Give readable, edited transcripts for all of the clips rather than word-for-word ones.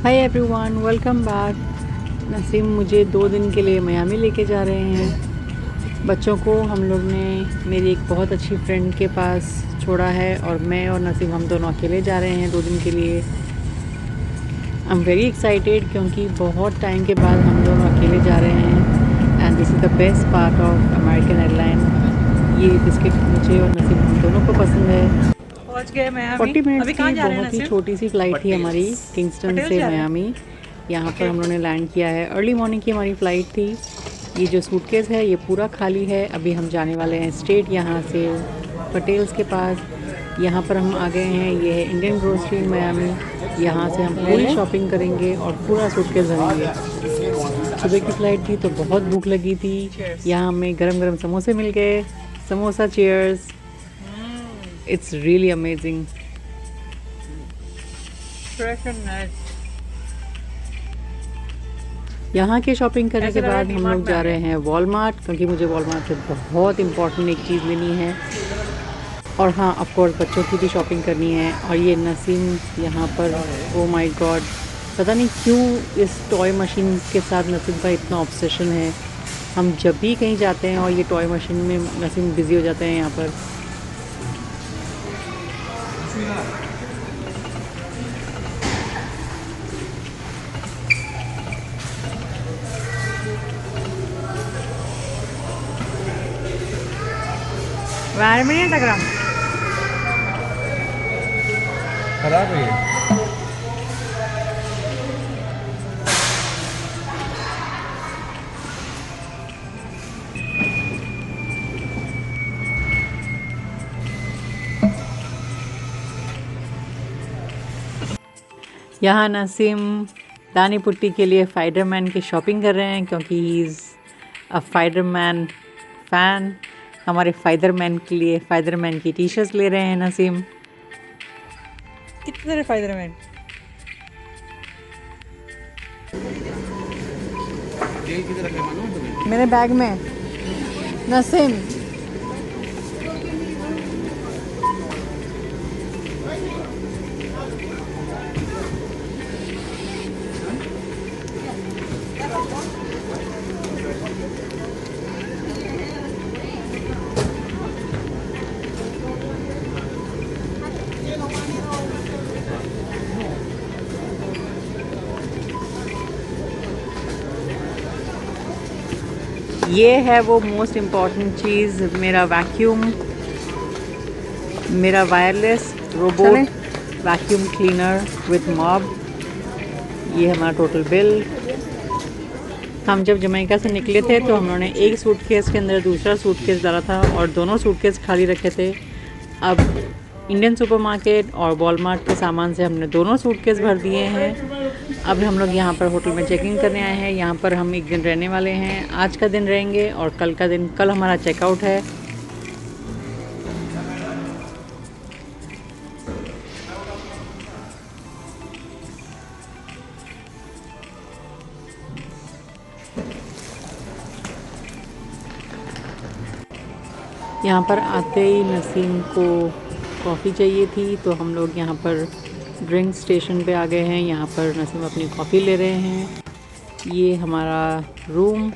Hi everyone, welcome back. Naseem मुझे 2 दिन के लिए मियामी लेके जा रहे हैं। बच्चों को हम लोग ने मेरी एक बहुत अच्छी फ्रेंड के पास छोड़ा है और मैं और नसीम हम दोनों अकेले जा रहे हैं 2 दिन के लिए। आई एम वेरी एक्साइटेड क्योंकि बहुत टाइम के बाद हम दोनों अकेले जा रहे हैं and this is the best part of American airline. ये बिस्किट मुझे और नसीम हम दोनों को पसंद है। पहुंच गए मियामी। 40 मिनट्स अभी कहाँ की जा रहे हैं बहुत ही नसीम? छोटी सी फ़्लाइट थी हमारी किंगस्टन पटेल से जा रहे हैं। मियामी। यहाँ पर हम लोगों ने लैंड किया है। अर्ली मॉर्निंग की हमारी फ़्लाइट थी। ये जो सूटकेस है ये पूरा खाली है। अभी हम जाने वाले हैं स्ट्रेट यहाँ से पटेल्स के पास। यहाँ पर हम आ गए हैं, ये है इंडियन ग्रोसरी मियामी। यहाँ से हम पूरी शॉपिंग करेंगे और पूरा सूटकेस भरेंगे। सुबह की फ़्लाइट थी तो बहुत भूख लगी थी। यहाँ हमें गरम गरम समोसे मिल गए। Samosa cheers, it's really amazing. यहाँ के शॉपिंग करने के बाद हम लोग जा रहे हैं वॉलमार्ट, क्योंकि मुझे वॉलमार्ट से बहुत इम्पॉर्टेंट एक चीज़ लेनी है। और हाँ, ऑफ कोर्स बच्चों की भी शॉपिंग करनी है। और ये नसीम यहाँ पर, ओ माय गॉड, पता नहीं क्यों इस टॉय मशीन के साथ नसीम का इतना ऑब्सेशन है। हम जब भी कहीं जाते हैं और ये टॉय मशीन में नसीम बिज़ी हो जाते हैं यहाँ पर। खराब है ये। यहाँ नसीम दानी पुट्टी के लिए फाइडरमैन की शॉपिंग कर रहे हैं, क्योंकि ही इज़ अ फाइडरमैन फ़ैन। हमारे फाइडरमैन के लिए फाइडरमैन की टी शर्ट्स ले रहे हैं नसीम। कितने सारे फाइडरमैन? मेरे बैग में नसीम। ये है वो मोस्ट इम्पॉर्टेंट चीज़, मेरा वैक्यूम, मेरा wireless robot vacuum cleaner with mob. ये हमारा टोटल बिल। हम जब जमैका से निकले थे तो हम लोगों ने एक सूटकेस के अंदर दूसरा सूटकेस डाला था और दोनों सूटकेस खाली रखे थे। अब इंडियन सुपरमार्केट और वॉलमार्ट के सामान से हमने दोनों सूटकेस भर दिए हैं। अब हम लोग यहाँ पर होटल में चेकिंग करने आए हैं। यहाँ पर हम एक दिन रहने वाले हैं। आज का दिन रहेंगे और कल हमारा चेकआउट है। यहाँ पर आते ही नसीम को कॉफ़ी चाहिए थी, तो हम लोग यहाँ पर ड्रिंक स्टेशन पे आ गए हैं। यहाँ पर नसीम अपनी कॉफ़ी ले रहे हैं। ये हमारा रूम।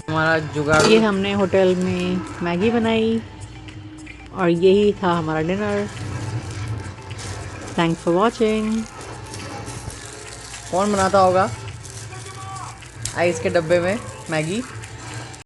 हमारा जुगाड़। ये हमने होटल में मैगी बनाई और यही था हमारा डिनर। Thanks for watching. कौन बनाता होगा आइस के डब्बे में मैगी?